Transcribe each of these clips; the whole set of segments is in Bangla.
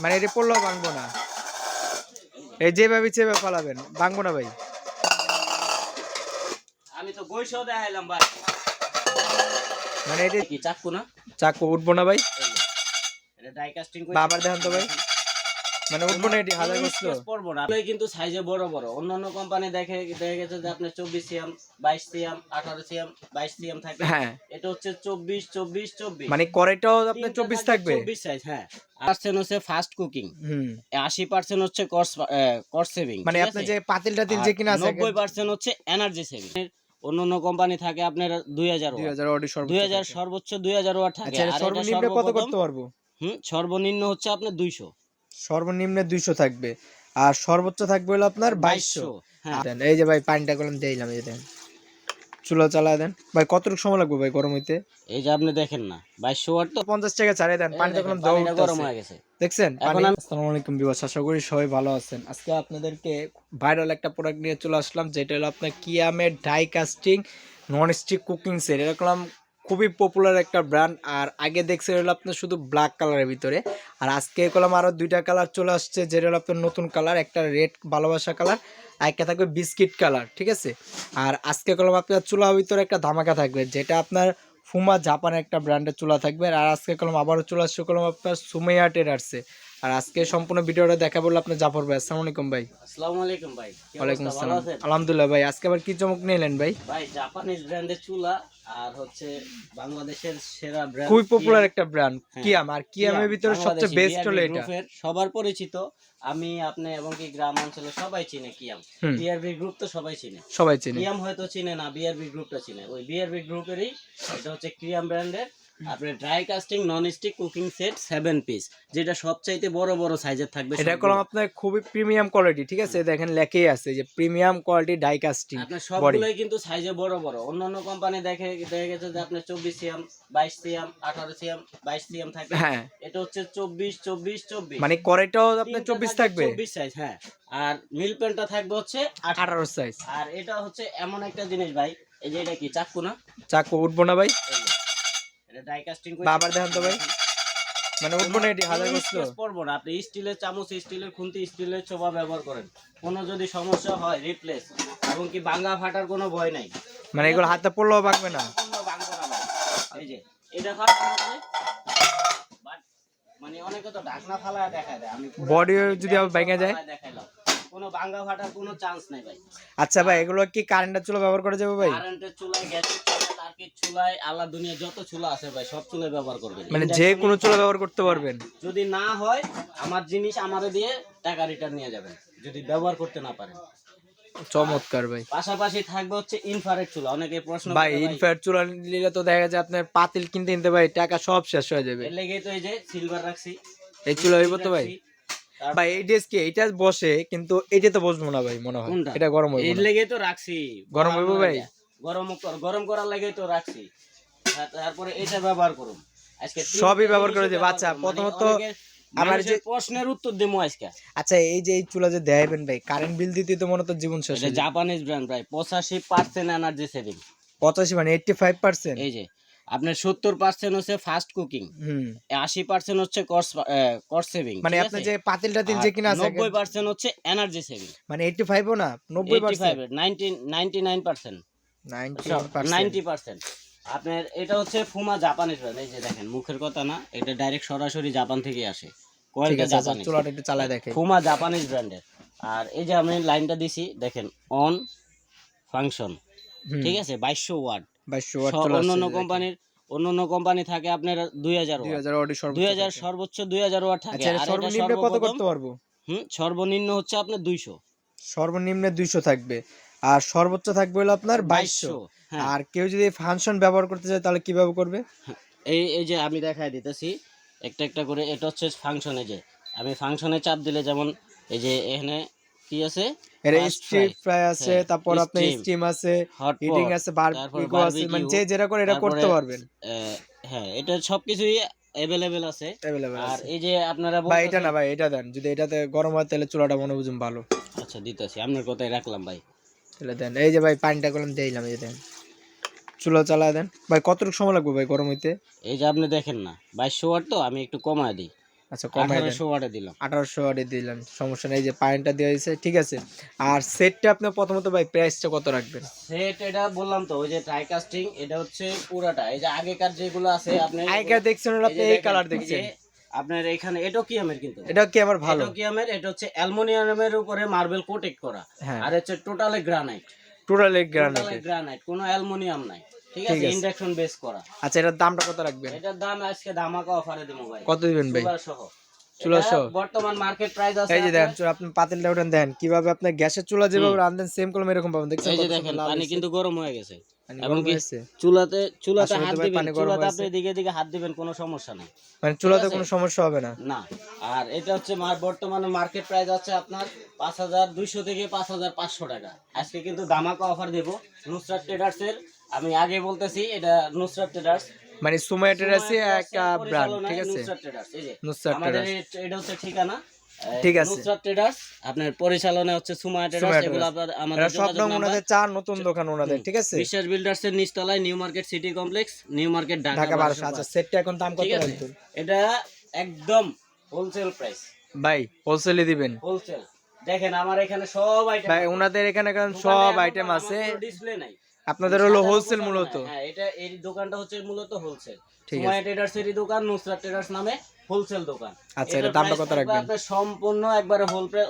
মানে এটা পড়লেও ভাঙবো না, এই যেভাবে চেপে পালাবেন ভাঙবো না ভাই। আমি তো বইসও দেখাইলাম ভাই, মানে এটা কি চাকু না, চাকু উঠবো না ভাই, এটা ডাই কাস্টিং করে আবার দেখান তো ভাই, মানে উঠবো না, এটি হাজার বস্তু পড়বো না। আপনি কিন্তু সাইজে বড় বড়, অন্যান্য কোম্পানি দেখা গেছে যে আপনার 24 সিএম 22 সিএম 18 সিএম 22 সিএম থাকে, হ্যাঁ এটা হচ্ছে 24 24 24, মানে কড়াইটাও আপনার 24 থাকবে, 24 সাইজ। হ্যাঁ, 8% হচ্ছে ফাস্ট কুকিং, 80% হচ্ছে কস্ট সেভিং, মানে আপনার যে পাতিল টাতিল যে কিনা আছে 90% হচ্ছে এনার্জি সেভিং। অন্যান্য কোম্পানি থাকে আপনার 2000 2000 সর্বোচ্চ 2000 ওয়াট থাকে। আর সর্বনিম্ন কত করতে পারবো? সর্বনিম্ন হচ্ছে আপনার 200, সর্বনিম্ন 200 থাকবে, আর সর্বোচ্চ থাকবে হলো আপনার 2200। হ্যাঁ, এই যে ভাই পানিটা কলম দিলাম, এই দেন চুলা চালায় দেন ভাই। কতটুকু সময় লাগবে ভাই গরম হইতে? এই যে আপনি দেখেন না 2200 ওয়াট তো 50 টাকা ছাড়িয়ে দেন, পানিটা কলম দাও, গরম হয়ে গেছে দেখছেন। আসসালামু আলাইকুম ভিউয়ার্স, আশা করি সবাই ভালো আছেন। আজকে আপনাদেরকে ভাইরাল একটা প্রোডাক্ট নিয়ে চলে আসলাম, যেটা হলো আপনার কিয়ামের die casting non stick cooking set. এরকম খুবই পপুলার একটা ব্র্যান্ড। আর আগে দেখছেন হলো আপনার শুধু ব্ল্যাক কালারের ভিতরে, আর আজকে করলাম আরও দুইটা কালার চলে আসছে, যেটা হলো আপনার নতুন কালার, একটা রেড ভালোবাসা কালার, আর একটা থাকবে বিস্কিট কালার, ঠিক আছে। আর আজকে করলাম আপনার চুলার ভিতরে একটা ধামাকা থাকবে, যেটা আপনার ফুমা জাপানের একটা ব্র্যান্ডের চুলা থাকবে। আর আজকে কলম আবারও চলে আসছে কলম আপনার সুমাইয়া টেরার্সে। আর আজকে সম্পূর্ণ ভিডিওটা দেখা বললো আপনার জাফর ভাই। আসসালামু আলাইকুম ভাই। আসসালামু আলাইকুম ভাই। ওয়ালাইকুম আসসালাম। আলহামদুলিল্লাহ ভাই। আজকে আবার কি চমক নিলেন ভাই? ভাই জাপানিজ ব্র্যান্ডের চুলা, আর হচ্ছে বাংলাদেশের সেরা ব্র্যান্ড, খুবই পপুলার একটা ব্র্যান্ড কিয়াম। আর কিয়ামের ভিতরে সবচেয়ে বেস্ট হলো এটা, সবার পরিচিত। আমি আপনি এবং কি গ্রাম অঞ্চলে সবাই চিনে কিয়াম। বিআরবি গ্রুপ তো সবাই চিনে, কিয়াম হয়তো চিনে না, বিআরবি গ্রুপটা চিনে। ওই বিআরবি গ্রুপেরই এটা হচ্ছে কিয়াম ব্র্যান্ডের আপনার dry casting non stick cooking set 7 piece, যেটা সবচাইতে বড় বড় সাইজের থাকবে। এটা কলম আপনার খুবই প্রিমিয়াম কোয়ালিটি, ঠিক আছে। দেখেন লেখাই আছে যে প্রিমিয়াম কোয়ালিটি ডাই কাস্টিং। আপনার সবগুলাই কিন্তু সাইজে বড় বড়। অন্যান্য কোম্পানি দেখা গেছে যে আপনার 24 সিএম 22 সিএম 18 সিএম 22 সিএম থাকে, হ্যাঁ, এটা হচ্ছে 24 24 24, মানে কড়াইটাও আপনার 24 থাকবে, 24 সাইজ। হ্যাঁ, আর মিল প্যানটা থাকবে হচ্ছে 18 সাইজ। আর এটা হচ্ছে এমন একটা জিনিস ভাই, এই যে এটা কি চাকু না, চাকু উঠবো না ভাই, এটা ডাই কাস্টিং করে আবার দেখান তো ভাই, মানে উঠবো না, এটি হাজার বস্তু পড়বো না। আপনি স্টিলের চামচ, স্টিলের খুন্তি, স্টিলের ছোবা ব্যবহার করেন, কোনো যদি সমস্যা হয় রিপ্লেস, এবং কি ভাঙা ফাটার কোনো ভয় নাই। মানে এগুলো হাতে পড়লেও ভাঙবে না, এই যে এটা মানে অনেকে তো ঢাকনা ফালায় দেখায় দেয়, আমি বডি যদি আবার ভেঙে যায় দেখাইলাম, কোনো ভাঙা ফাটার কোনো চান্স নাই ভাই। আচ্ছা ভাই, এগুলো কি কারেন্টের চুলা ব্যবহার করা যাবে ভাই? কারেন্টের চুলায়, গ্যাসের চুলায়, তারকের চুলায়, আল্লাহ দুনিয়া যত চুলা আছে ভাই সব চুলায় ব্যবহার করবেন, মানে যে কোনো চুলা ব্যবহার করতে পারবেন। যদি না হয় আমার জিনিস আমারে দিয়ে টাকা রিটার্ন নিয়ে যাবেন যদি ব্যবহার করতে না পারেন। চমৎকার ভাই। পাশাপাশি থাকবে হচ্ছে ইনফ্রারেড চুলা। অনেকে প্রশ্ন ভাই ইনফ্রারেড চুলা নিলে তো দেখা যায় আপনার পাতিল কিনতে ভাই টাকা সব শেষ হয়ে যাবে। এর লেগেই তো এই যে সিলভার রাখছি, এই চুলা হইব তো ভাই। ভাই এই ড্রেস কি এটা বসে, কিন্তু এটা তো বসবো না ভাই, মনে হয় এটা গরম হইব। এর লেগেই তো রাখছি, গরম হইব ভাই, গরম করার লেগেই তো রাখছি। তারপরে এটা ব্যবহার করুন আজকে, সবই ব্যবহার করে দেব। আচ্ছা প্রথমত আমার যে প্রশ্নের উত্তর দেবো আজকে। আচ্ছা এই যে এই চুলা যে দেখাবেন ভাই, কারেন্ট বিল দিতে তো মনে তো জীবন শেষ। এটা জাপানিজ ব্র্যান্ড ভাই, 85% এনার্জি সেভিং। 85 মানে 85%। এই যে আপনার 70% হচ্ছে ফাস্ট কুকিং, 80% হচ্ছে কস্ট সেভিং, মানে আপনি যে পাতিল টাতিল যে কিনা আছে 90% হচ্ছে এনার্জি সেভিং। মানে 85 ও না 90%, 99% 90%। আপনার এটা হচ্ছে ফুমা জাপানিজ ব্র্যান্ড। এই যে দেখেন, মুখের কথা না, এটা ডাইরেক্ট সরাসরি জাপান থেকে আসে, কোয়ালিটি জাপানিজ। চুলাটা একটু চালায় দেখেন, ফুমা জাপানিজ ব্র্যান্ডের। আর এই যে আমি লাইনটা দিছি দেখেন, অন ফাংশন, ঠিক আছে, 2200 ওয়াট। অন্যান্য কোম্পানি থাকে আপনার 2000 সর্বোচ্চ 2000 ওয়াট থাকে। আর সর্বনিম্ন কত করতে পারবো? সর্বনিম্ন হচ্ছে আপনার 200, সর্বনিম্ন 200 থাকবে, আর সর্বোচ্চ থাকবে হলো আপনার 2200। আর কেউ যদি ফাংশন ব্যবহার করতে চায় তাহলে কিভাবে করবে? এই যে আমি দেখাই দিতেছি একটা একটা করে। এটা হচ্ছে ফাংশনে, যে আমি ফাংশনে চাপ দিলে যেমন এই যে এখানে কি আছে, এর স্টিম ফ্রাই আছে, তারপর আপনার স্টিম আছে, হিটিং আছে, বারবিকিউ আছে, মানে যে যেটা করে এটা করতে পারবেন। হ্যাঁ, এটা সবকিছুই अवेलेबल আছে। আর এই যে আপনারা ভাই এটা না ভাই, এটা দেন, যদি এটাতে গরম হয় তাহলে চুলাটা মনে বুঝুন ভালো। আচ্ছা দিতেছি, আপনার কথাই রাখলাম ভাই, তাহলে দেন। এই যে ভাই পানিটা কলম দিলাম, এই দেন চুলা চালায় দেন ভাই। কতটুকু সময় লাগবে ভাই গরম হইতে? এই যে আপনি দেখেন না 2200 ওয়াট, তো আমি একটু কমায় দিই। আচ্ছা কমাই দেন, 1800 ওয়াটে দিলাম। 1800 ওয়াটে দিলেন, সমস্যা নেই, এই যে পয়েন্টটা দেওয়া হয়েছে, ঠিক আছে। আর সেটটা আপনি প্রথমত ভাই প্রাইসটা কত রাখবেন? সেট এটা বললাম তো, ওই যে ট্রাই কাস্টিং, এটা হচ্ছে পুরাটা। এই যে আগেকার যেগুলো আছে আপনি আগেকার দেখছেন আপনি এই কালার দেখছেন, আপনার এখানে এটাও কিয়ামের, কিন্তু এটা কি আমার ভালো, এটাও কিয়ামের। এটা হচ্ছে অ্যালুমিনিয়ামের উপরে মার্বেল কোটেড করা, আর হচ্ছে টোটালি গ্রানাইট, গ্রানাইট, কোনো অ্যালুমিনিয়াম নাই, ঠিক আছে, ইন্ডাকশন বেস করা। আচ্ছা এটার দামটা কত রাখবেন? এটার দাম আজকে ধামাকা অফারে দেবো ভাই। কত দিবেন ভাই? চুলা সহ বর্তমান মার্কেট প্রাইস আছে, এই যে দেখেন আপনি পাতিলটা উঠান, দেন কিভাবে আপনি গ্যাসের চুলা যেভাবে রাঁধেন সেম কলম এরকম পাবেন, দেখছেন? এই যে দেখেন পানি কিন্তু গরম হয়ে গেছে, এবং কি চুলাতে হাত দিবেন, চুলাতে আপনি দিকে দিকে হাত দিবেন, কোনো সমস্যা নেই, মানে চুলাতে কোনো সমস্যা হবে না। না। আর এটা হচ্ছে বর্তমানে মার্কেট প্রাইস আছে আপনার 5200 থেকে 5500 টাকা। আজকে কিন্তু ধামাকা অফার দেব নুসরাত ট্রেডার্স এর। আমি আগে বলতেছি, এটা নুসরাত ট্রেডার্স, মানে সুমাইয়া ট্রেডার্সই একটা ব্র্যান্ড, ঠিক আছে, নুসরাত ট্রেডার্স। এই যে নুসরাত আমাদের এটা হচ্ছে ঠিকানা, ঠিক আছে, নুসরাত ট্রেডার্স। আপনার পরিচালনা হচ্ছে সুমাইয়া ট্রেডার্স। এগুলো আমাদের সব নাম ওনাদের, চার নতুন দোকান ওনাদের, ঠিক আছে, বিশ্বাস বিল্ডার্স এর নিচতলায়, new market city complex, new market, Dhaka 1200। আচ্ছা সেটটা এখন দাম কত রাখবেন? এটা একদম হোলসেল প্রাইস ভাই, হোলসেলে দিবেন? হোলসেল। দেখেন আমার এখানে সব আইটেম, ভাই ওনাদের এখানে সব আইটেম আছে, ডিসপ্লে নাই, আপনাদের হলো হোলসেল মূলত। হ্যাঁ, এটা এই দোকানটা হচ্ছে মূলত হোলসেল, সুমাইয়া ট্রেডার্স এর দোকান, নুসরাত ট্রেডার্স নামে হোলসেল দোকান। আচ্ছা এর দামটা কত রাখবেন? আপনার সম্পূর্ণ একবারে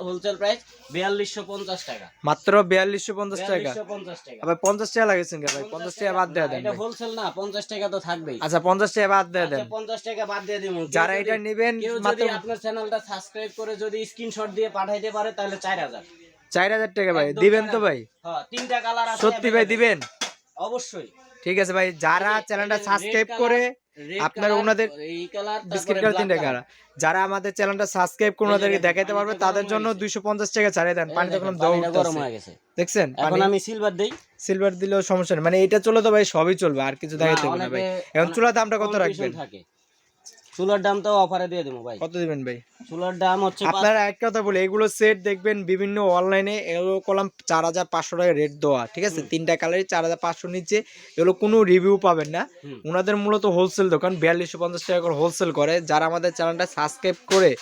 হোলসেল প্রাইস 4250 টাকা, মাত্র 4250 টাকা। 4250 টাকা। আবার 50 টাকা লাগাইছেন কেন ভাই? 50 টাকা বাদ দিয়ে দেন। এটা হোলসেল না, 50 টাকা তো থাকবেই। আচ্ছা 50 টাকা বাদ দিয়ে দেন। 50 টাকা বাদ দিয়ে দিমু। যারা এটা নেবেন, মাত্র আপনার চ্যানেলটা সাবস্ক্রাইব করে যদি স্ক্রিনশট দিয়ে পাঠাইতে পারে তাহলে 4000 টাকা ভাই দিবেন তো ভাই? হ্যাঁ, তিনটা কালার আছে, সত্যি ভাই দিবেন? অবশ্যই। ঠিক আছে ভাই, যারা চ্যানেলটা সাবস্ক্রাইব করে আপনার ওনাদের বিস্কিট কালার 3 টাকা, যারা আমাদের চ্যানেলটা সাবস্ক্রাইব করে ওনাদেরকে দেখাইতে পারবে তাদের জন্য 250 টাকা ছাড়িয়ে দেন। পানিতে কোনো দৌড় গরম হয়ে গেছে, দেখছেন? এখন আমি সিলভার দেই, সিলভার দিলেও সমস্যা নেই, মানে এটা চলে তো ভাই, সবই চলবে, আর কিছু দেখাইতে হবে না ভাই। এখন চুলার দামটা কত রাখবেন? চুলার দাম তো অফারে দিয়ে দেবো ভাই। কত দিবেন ভাই? চুলার দাম হচ্ছে, আপনারা এক কথা বলে, এগুলো সেট দেখবেন বিভিন্ন অনলাইনে, এগুলো কলাম 4500 টাকা রেট দেওয়া, ঠিক আছে, তিনটা কালারই 4500 নিচে, এগুলো কোনো রিভিউ পাবেন না। ওনাদের মূলত হোলসেল দোকান, 4250 টাকা করে হোলসেল করে। যারা আমাদের চ্যানেলটা সাবস্ক্রাইব করে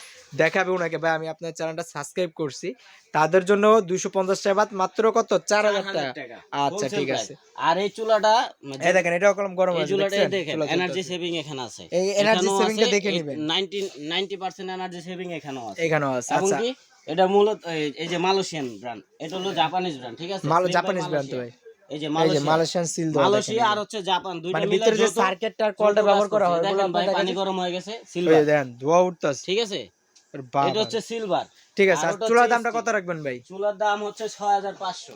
দেখাবে ওনাকে, ভাই আমি আপনার চ্যানেলটা সাবস্ক্রাইব করছি, তাদের জন্য 250 টাকা বাদ, মাত্র কত? 4000 টাকা। আচ্ছা ঠিক আছে। আর এই চুলাটা এই দেখেন, এটাও কলম গরম আছে, দেখেন এনার্জি সেভিং এখানে আছে, এই এনার্জি সেভিংটা দেখে নেবেন, 90% এনার্জি সেভিং এখানেও আছে, আছে। আচ্ছা এটা মূলত এই যে মালয়েশিয়ান ব্র্যান্ড, এটা হলো জাপানিজ ব্র্যান্ড, ঠিক আছে, জাপানিজ ব্র্যান্ড তো ভাই। এই যে মালয়েশিয়ান সিল দাও, মালয়েশিয়া আর হচ্ছে জাপান, দুইটা মানে মিলে ভিতরে যে সার্কিটটার কলটা ব্যবহার করা হয়, দেখেন ভাই পানি গরম হয়ে গেছে, সিলভার দেন ধোয়া উঠতাছে, ঠিক আছে, এটা হচ্ছে সিলভার, ঠিক আছে। আর চুলার দামটা কত রাখবেন ভাই? চুলার দাম হচ্ছে 6500।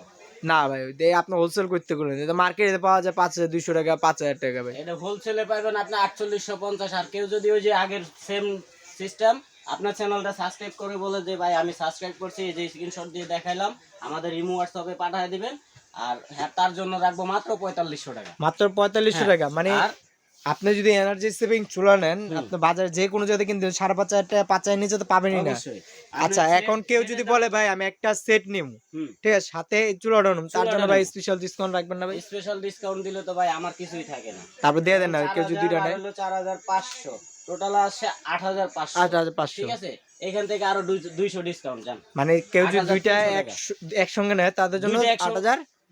না ভাই, আপনি হোলসেল করতে করলেন, এটা মার্কেটে পাওয়া যায় 5200 টাকা, 5000 টাকা ভাই। এটা হোলসেলে পাবেন আপনি 4850। আর কেউ যদি ওই যে আগের সেম সিস্টেম আপনার চ্যানেলটা সাবস্ক্রাইব করে বলে যে ভাই আমি সাবস্ক্রাইব করছি, এই যে স্ক্রিনশট দিয়ে দেখাইলাম, আমাদের ইমো হোয়াটসঅ্যাপে পাঠিয়ে দিবেন। আর হ্যাঁ, তার জন্য রাখবো মাত্র 4500 টাকা, মাত্র 4500 টাকা। মানে আপনি যদি এনার্জি সেভিং চুলা নেন, আপনি বাজারে যে কোনো জায়গায় কিন্তু 5500 টাকা, 5000 নিচে তো পাবেনই না। আচ্ছা এখন কেউ যদি বলে ভাই আমি একটা সেট নিব, ঠিক আছে, সাথে চুলাটা নিব, তার জন্য ভাই স্পেশাল ডিসকাউন্ট রাখবেন না ভাই? স্পেশাল ডিসকাউন্ট দিলে তো ভাই আমার কিছুই থাকে না, তারপর দিয়ে দেন না, কেউ যদি এটা নেয় 4500, টোটাল আসে 8500, ঠিক আছে, এখান থেকে আরো 200 ডিসকাউন্ট জান। মানে কেউ যদি দুইটা একসঙ্গে নেয় তাদের জন্য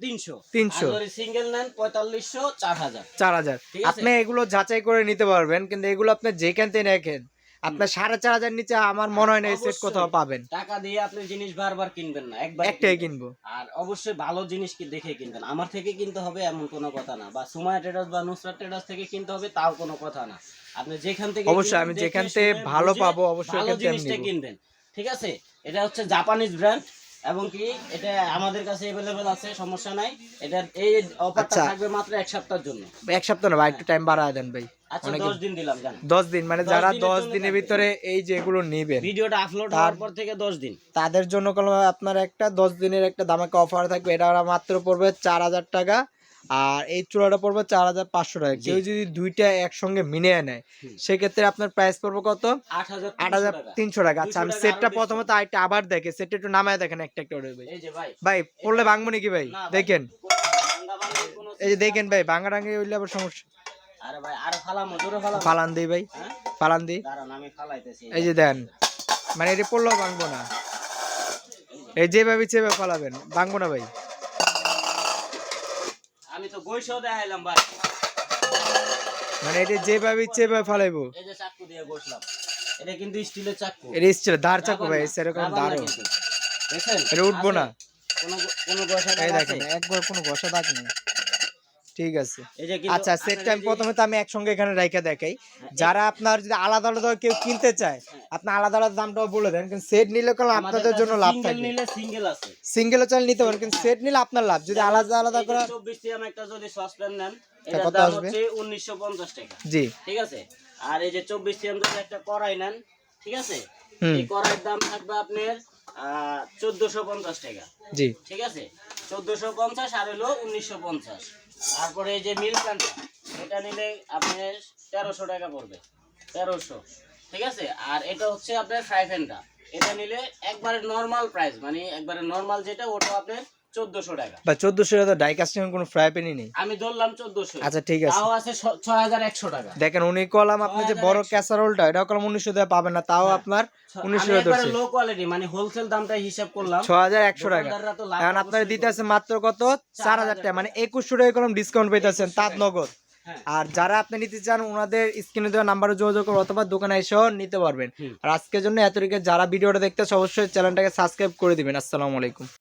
8300, আর সিঙ্গেল নেন 4500, 4000। আপনি এগুলো যাচাই করে নিতে পারবেন, কিন্তু এগুলো আপনি যেখান থেকে দেখেন আপনার 4500 নিচে আমার মনে হয় না এই সেট কোথাও পাবেন। টাকা দিয়ে আপনি জিনিস বারবার কিনবেন না, একটাই কিনবো। আর অবশ্যই ভালো জিনিস কি দেখে কিনবেন, আমার থেকে কিনতে হবে এমন কোনো কথা না, বা সুমাইয়া ট্রেডার্স বা নুসরাত ট্রেডার্স থেকে কিনতে হবে তাও কোনো কথা না। আপনি যেখান থেকে অবশ্যই আমি যেখান থেকে ভালো পাবো অবশ্যই ভালো জিনিসটা কিনবেন, ঠিক আছে। এটা হচ্ছে জাপানিজ ব্র্যান্ড, এবং কি এটা আমাদের কাছে अवेलेबल আছে, সমস্যা নাই। এটা এই অফারটা থাকবে মাত্র এক সপ্তাহের জন্য। এক সপ্তাহ না ভাই, একটু টাইম বাড়ায় দেন ভাই। আচ্ছা 10 দিন দিলাম জান। 10 দিন মানে যারা 10 দিনের ভিতরে এই যে এগুলো নেবেন, ভিডিওটা আপলোড হওয়ার পর থেকে 10 দিন, তাদের জন্য কোনো আপনার একটা 10 দিনের একটা ধামাকা অফার থাকবে। এটা মাত্র পড়বে 4000 টাকা, আর এই চুলাটা পড়বে 4500 টাকা। কেউ যদি দুইটা একসঙ্গে মিলিয়ে নেয় সেক্ষেত্রে আপনার প্রাইস পড়বে কত? 8300 টাকা। আচ্ছা আমি সেটটা প্রথমত আইটা আবার দেখে, সেটটা একটু নামায় দেখেন একটা একটা করে ভাই। এই যে ভাই, ভাই পড়লে ভাঙবো নাকি ভাই? দেখেন এই যে দেখেন ভাই, ভাঙা ভাঙি হইলে আবার সমস্যা। আরে ভাই আর ফালামো, জোরে ফালামো। ফালান দিই ভাই, হ্যাঁ ফালান দিই। দাঁড়ান আমি ফালাইতেছি। এই যে দেন, মানে এটা পড়লেও ভাঙবো না, এই যেভাবে চেপে ফালাবেন, ভাঙবো না ভাই। আমি তো গৈসাও দেখাইলাম ভাই, মানে এটা যেভাবে চেপে ফালাইবো। এই যে চাকু দিয়ে বসলাম, এটা কিন্তু স্টিলের চাকু, এটা স্টিল ধার চাকু ভাই, সেরকম ধারও দেখেন এটা উঠবো না। কোনো কোনো ঘষা এই দাগ দেখেন আছে? একবার কোনো ঘষা দাগ নেই, ঠিক আছে। এই যে কিন্তু আচ্ছা সেট টাইম প্রথমে তো আমি একসঙ্গে এখানে রাইখা দেখাই, যারা আপনার যদি আলাদা আলাদা কেউ কিনতে চায় আপনি আলাদা আলাদা দামটাও বলে দেন, কিন্তু সেট নিলে কোনো আপনাদের জন্য লাভ থাকবে। নিলে সিঙ্গেল আছে, সিঙ্গেলও চাইলে নিতে পারেন, কিন্তু সেট নিলে আপনার লাভ। যদি আলাদা আলাদা করে 24 সিএম একটা যদি সসপ্যান নেন, তা এটার কত দাম আসবে? হচ্ছে 1950 টাকা। জি, ঠিক আছে। আর এই যে 24 সিএম যদি একটা কড়াই নেন, ঠিক আছে, হুম, এই কড়াইয়ের দাম থাকবে আপনার 1450 টাকা। জি, ঠিক আছে, 1450 আর হলো 1950। তারপরে এই যে মিল প্যানটা, এটা নিলে আপনার 1300 টাকা পড়বে, 1300। ঠিক আছে। আর এটা হচ্ছে আপনার ফ্রাই প্যানটা, এটা নিলে একবারে নরমাল প্রাইস, মানে একবারে নরমাল যেটা, ওটা আপনার 1400 টাকা। বা 1400 টাকা ডাই কাস্টিং কোনো ফ্রাই প্যানই নেই। আমি ধরলাম 1400। আচ্ছা ঠিক আছে, তাও আছে 6100 টাকা। দেখেন উনি কলাম আপনি যে বড় ক্যাসারোলটা এটা কলাম 1900 টাকা পাবেন না, তাও আপনার 1900 টাকা ধরছে। লো কোয়ালিটি, মানে হোলসেল দামটা হিসাব করলাম 6100 টাকা। এখন আপনারা দিতে আছে মাত্র কত 4000 টাকা, মানে 2100 টাকা কলম ডিসকাউন্ট পেতেছেন তার নগদ। আর যারা আপনি নিতে চান ওনাদের স্ক্রিনে দেওয়া নাম্বারে যোগাযোগ করুন অথবা দোকানে এসেও নিতে পারবেন। আর আজকের জন্য এতটুকু, যারা ভিডিওটা দেখতেছে অবশ্যই চ্যানেলটাকে সাবস্ক্রাইব করে দিবেন। আসসালামু আলাইকুম।